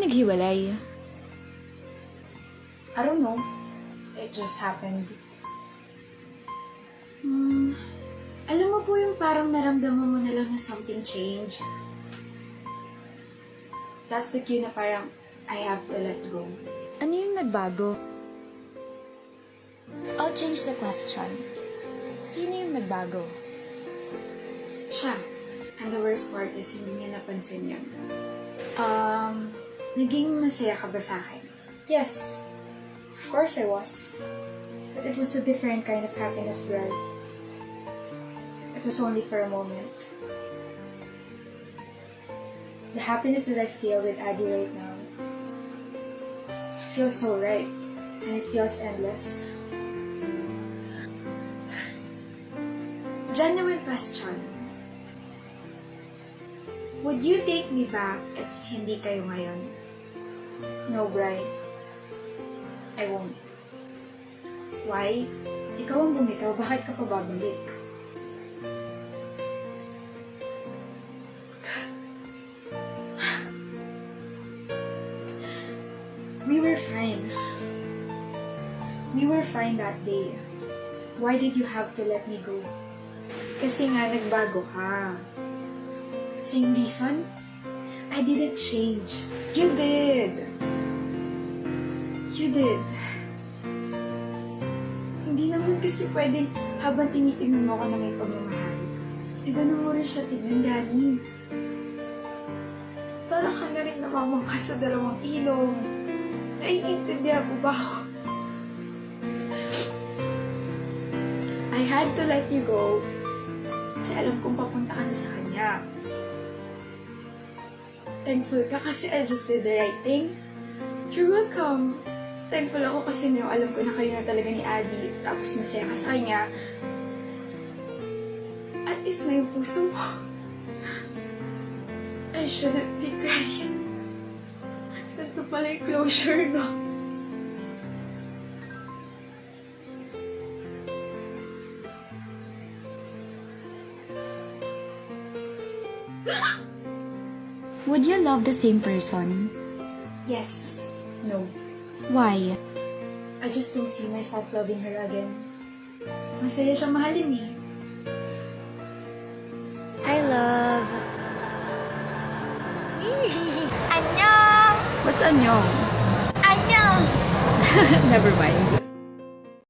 naghiwalay? I don't know. It just happened. Alam mo po yung parang naramdaman mo na lang na something changed. That's the cue na parang I have to let go. Ano yung nagbago? I'll change the question. Sino yung nagbago? Siya. And the worst part is hindi niya napansin yun. Naging masaya ka ba sa akin? Yes. Of course I was. But it was a different kind of happiness, Brad. It was only for a moment. The happiness that I feel with Adi right now feels so right. And it feels endless. Genuine question. Would you take me back if hindi kayo ngayon? No, Brian. I won't. Why? Ikaw ang bumitaw, bakit ka pa babalik? We were fine. We were fine that day. Why did you have to let me go? Kasi nga nagbago ka. Same reason? I didn't change. You did. You did. Hindi naman kasi pwedeng habang tinitingnan mo ako na may pagmamahal. Ganun mo rin siya tingnan, Danny. Parang ka na rin namamangkas sa dalawang ilong. Naiintindihan mo ba ako? I had to let you go kasi alam kong papunta ka na sa kanya. Thankful ka kasi I just did the right thing. You're welcome. Thankful ako kasi ngayon alam ko na kayo na talaga ni Adi. Tapos masaya ka sa kanya. At least na yung puso mo. I shouldn't be crying. Ito pala yung closure, no? Would you love the same person? Yes. No. Why? I just don't see myself loving her again. Masaya siyang mahalin eh. I love... 안녕! What's anyong? 안녕! Never mind.